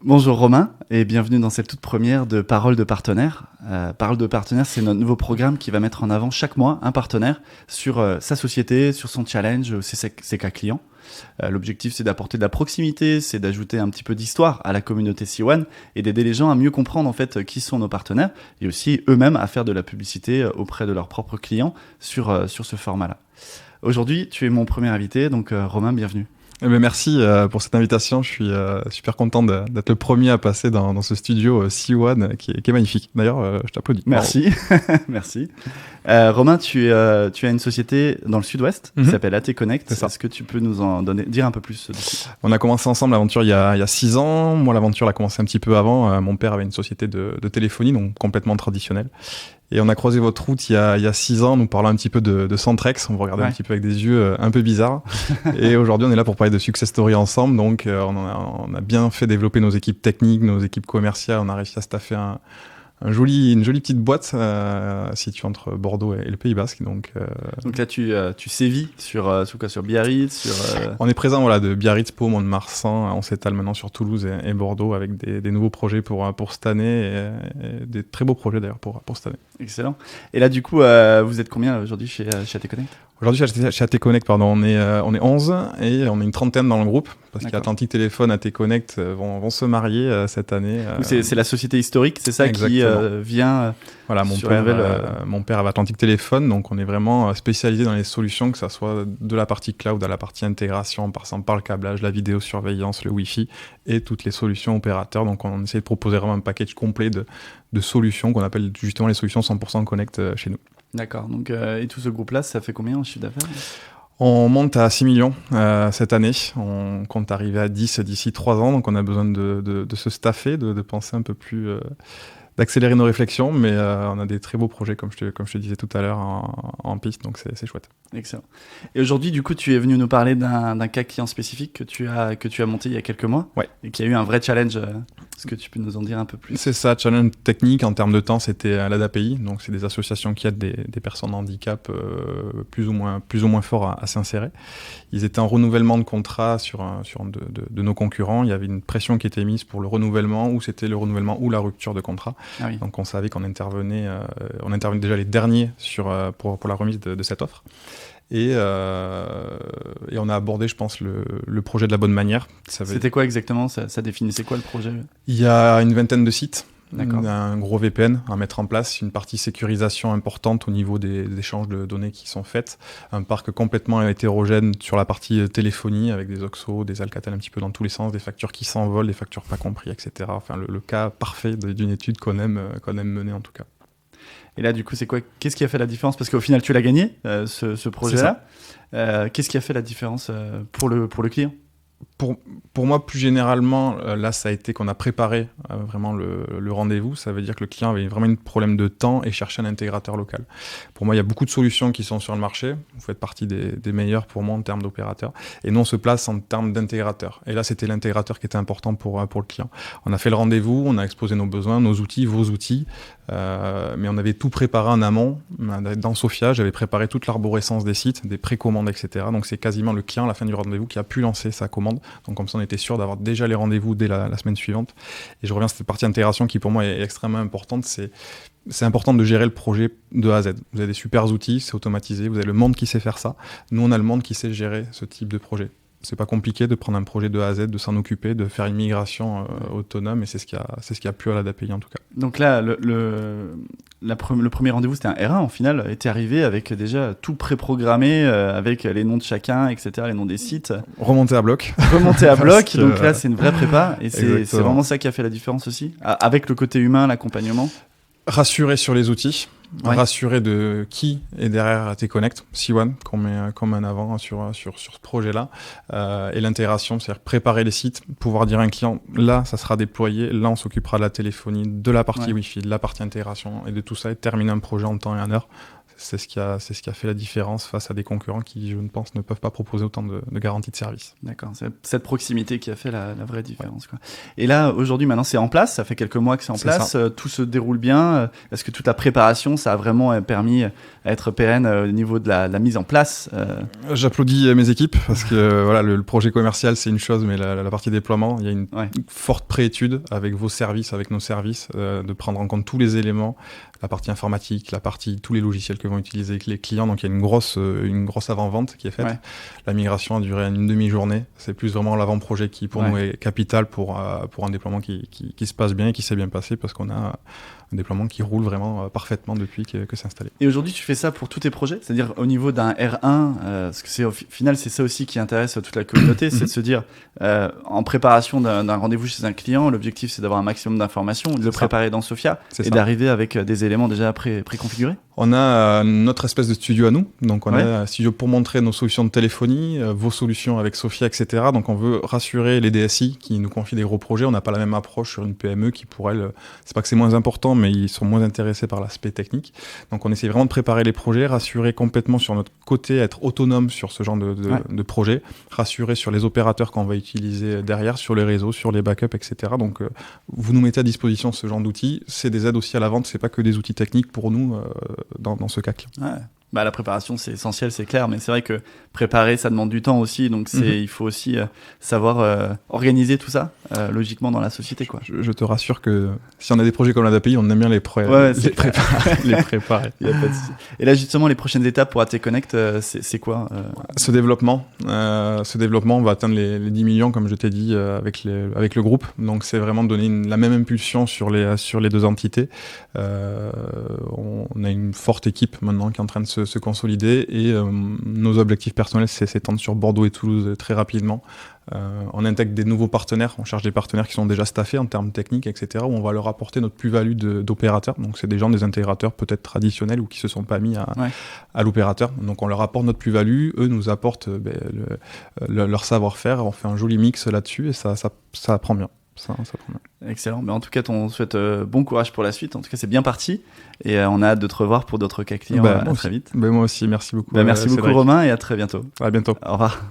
Bonjour Romain et bienvenue dans cette toute première de Parole de partenaire. Parole de partenaire, c'est notre nouveau programme qui va mettre en avant chaque mois un partenaire sur sa société, sur son challenge, ses cas clients. L'objectif, c'est d'apporter de la proximité, c'est d'ajouter un petit peu d'histoire à la communauté C1 et d'aider les gens à mieux comprendre en fait qui sont nos partenaires et aussi eux-mêmes à faire de la publicité auprès de leurs propres clients sur ce format-là. Aujourd'hui, tu es mon premier invité, donc Romain, bienvenue. Merci pour cette invitation. Je suis super content d'être le premier à passer dans ce studio C1 qui est magnifique. D'ailleurs, je t'applaudis. Merci. Merci. Romain, tu as une société dans le sud-ouest qui s'appelle AT Connect. Est-ce que tu peux nous en dire un peu plus dessus ? On a commencé ensemble l'aventure il y a 6 ans. Moi, l'aventure a commencé un petit peu avant. Mon père avait une société de téléphonie, donc complètement traditionnelle. Et on a croisé votre route il y a 6 ans, nous parlant un petit peu de Centrex. On vous regardait un petit peu avec des yeux un peu bizarres. Et aujourd'hui, on est là pour parler de success story ensemble. Donc, on a bien fait développer nos équipes techniques, nos équipes commerciales. On a réussi à staffer une jolie petite boîte située entre Bordeaux et le Pays Basque. Donc là, tu sévis sur Biarritz, On est présent de Biarritz, Pau, Mont-de-Marsan. On s'étale maintenant sur Toulouse et Bordeaux avec des nouveaux projets pour cette année et des très beaux projets d'ailleurs pour cette année. Excellent. Et là, du coup, vous êtes combien aujourd'hui chez AT Connect ? Aujourd'hui, chez AT Connect, on est 11 et on est une trentaine dans le groupe parce qu'Atlantic Téléphone, AT Connect vont se marier cette année. C'est la société historique, c'est ça. Exactement. Qui vient. Voilà, mon père avait Atlantic Téléphone, donc on est vraiment spécialisé dans les solutions, que ça soit de la partie cloud à la partie intégration, en passant par le câblage, la vidéosurveillance, le Wi-Fi et toutes les solutions opérateurs. Donc on essaie de proposer vraiment un package complet de solutions qu'on appelle justement les solutions 100% Connect chez nous. D'accord. Donc, et tout ce groupe-là, ça fait combien en chiffre d'affaires ? On monte à 6 millions cette année. On compte arriver à 10 d'ici 3 ans. Donc, on a besoin de se staffer, de penser un peu plus, d'accélérer nos réflexions. Mais on a des très beaux projets, comme je te disais tout à l'heure, en piste. Donc, c'est chouette. Excellent. Et aujourd'hui, du coup, tu es venu nous parler d'un cas client spécifique que tu as monté il y a quelques mois. Ouais. Et qui a eu un vrai challenge. Est-ce que tu peux nous en dire un peu plus ? C'est ça, challenge technique en termes de temps, c'était l'ADAPI. Donc, c'est des associations qui aident des personnes en handicap plus ou moins forts à s'insérer. Ils étaient en renouvellement de contrat sur de nos concurrents. Il y avait une pression qui était mise pour le renouvellement, ou c'était le renouvellement ou la rupture de contrat. Ah oui. Donc, on savait qu'on intervenait déjà les derniers pour la remise de cette offre. Et on a abordé, je pense, le projet de la bonne manière. C'était quoi exactement ? Ça définissait quoi le projet ? Il y a une vingtaine de sites. D'accord. Un gros VPN à mettre en place, une partie sécurisation importante au niveau des échanges de données qui sont faites, un parc complètement hétérogène sur la partie téléphonie avec des OXO, des Alcatel un petit peu dans tous les sens, des factures qui s'envolent, des factures pas comprises, etc. Enfin, le cas parfait d'une étude qu'on aime mener en tout cas. Et là, du coup, qu'est-ce qui a fait la différence ? Parce qu'au final, tu l'as gagné, ce projet-là. Qu'est-ce qui a fait la différence pour le client ? Pour moi, plus généralement, là, ça a été qu'on a préparé vraiment le rendez-vous. Ça veut dire que le client avait vraiment un problème de temps et cherchait un intégrateur local. Pour moi, il y a beaucoup de solutions qui sont sur le marché. Vous faites partie des meilleurs pour moi en termes d'opérateurs. Et nous, on se place en termes d'intégrateur. Et là, c'était l'intégrateur qui était important pour le client. On a fait le rendez-vous, on a exposé nos besoins, nos outils, vos outils. Mais on avait tout préparé en amont. Dans Sophia, j'avais préparé toute l'arborescence des sites, des précommandes, etc. Donc, c'est quasiment le client, à la fin du rendez-vous, qui a pu lancer sa commande. Donc comme ça, on était sûr d'avoir déjà les rendez-vous dès la semaine suivante. Et je reviens à cette partie intégration qui pour moi est extrêmement importante. C'est important de gérer le projet de A à Z. Vous avez des super outils, c'est automatisé, vous avez le monde qui sait faire ça. Nous, on a le monde qui sait gérer ce type de projet. C'est pas compliqué de prendre un projet de A à Z, de s'en occuper, de faire une migration autonome, et c'est ce qui a plu à l'ADAPI en tout cas. Donc là, le premier rendez-vous, c'était un R1 en final, était arrivé avec déjà tout préprogrammé, avec les noms de chacun, etc., les noms des sites. Remonter à bloc. Donc là, c'est une vraie prépa, et c'est vraiment ça qui a fait la différence aussi, avec le côté humain, l'accompagnement. Rassurer sur les outils. Ouais. Rassurer de qui est derrière AT Connect, C1, qu'on met comme en avant sur ce projet-là, et l'intégration, c'est-à-dire préparer les sites, pouvoir dire à un client, là, ça sera déployé, là, on s'occupera de la téléphonie, de la partie Wi-Fi, de la partie intégration, et de tout ça, et terminer un projet en temps et en heure. c'est ce qui a fait la différence face à des concurrents qui, je pense, ne peuvent pas proposer autant de garanties de service. D'accord, c'est cette proximité qui a fait la vraie différence, quoi. Et là, aujourd'hui, maintenant, c'est en place, ça fait quelques mois que c'est en place, tout se déroule bien. Est-ce que toute la préparation, ça a vraiment permis à être pérenne au niveau de la mise en place? J'applaudis mes équipes parce que voilà, le projet commercial, c'est une chose, mais la partie déploiement, il y a une forte préétude avec vos services, avec nos services, de prendre en compte tous les éléments, la partie informatique, tous les logiciels que vont utiliser les clients. Donc il y a une grosse avant-vente qui est faite. Ouais. La migration a duré une demi-journée. C'est plus vraiment l'avant-projet qui pour nous est capital pour un déploiement qui se passe bien et qui s'est bien passé, parce qu'on a un déploiement qui roule vraiment parfaitement depuis que c'est installé. Et aujourd'hui, tu fais ça pour tous tes projets? C'est-à-dire au niveau d'un R1, parce que au final, c'est ça aussi qui intéresse toute la communauté, c'est de se dire, en préparation d'un rendez-vous chez un client, l'objectif, c'est d'avoir un maximum d'informations, de le préparer dans Sophia et d'arriver avec des éléments déjà préconfigurés. On a notre espèce de studio à nous. Donc, on a un studio pour montrer nos solutions de téléphonie, vos solutions avec Sophia, etc. Donc, on veut rassurer les DSI qui nous confient des gros projets. On n'a pas la même approche sur une PME qui, pour elle, c'est pas que c'est moins important, mais ils sont moins intéressés par l'aspect technique. Donc, on essaie vraiment de préparer les projets, rassurer complètement sur notre côté, être autonome sur ce genre de projet, rassurer sur les opérateurs qu'on va utiliser derrière, sur les réseaux, sur les backups, etc. Donc, vous nous mettez à disposition ce genre d'outils. C'est des aides aussi à la vente. C'est pas que des outils techniques pour nous dans ce cas. Ouais. Bah, la préparation, c'est essentiel, c'est clair, mais c'est vrai que préparer, ça demande du temps aussi, donc il faut aussi savoir organiser tout ça logiquement dans la société, quoi. Je te rassure que si on a des projets comme l'ADAPI, on aime bien les préparer. Il y a pas de souci. Et là, justement, les prochaines étapes pour AT Connect, c'est quoi Ce développement, on va atteindre les 10 millions, comme je t'ai dit, avec le groupe. Donc, c'est vraiment donner la même impulsion sur les deux entités. On a une forte équipe maintenant qui est en train de se consolider, et nos objectifs personnels, c'est s'étendre sur Bordeaux et Toulouse très rapidement. On intègre des nouveaux partenaires, on cherche des partenaires qui sont déjà staffés en termes techniques, etc., où on va leur apporter notre plus-value d'opérateurs. Donc c'est des intégrateurs peut-être traditionnels ou qui se sont pas mis à l'opérateur. Donc on leur apporte notre plus-value, eux nous apportent leur savoir-faire, on fait un joli mix là-dessus, et ça prend bien. Ça prend bien. Excellent. Mais en tout cas, on souhaite bon courage pour la suite. En tout cas, c'est bien parti. Et on a hâte de te revoir pour d'autres cas clients très vite. Moi aussi, merci beaucoup. Merci beaucoup, Romain, et à très bientôt. À bientôt. Au revoir.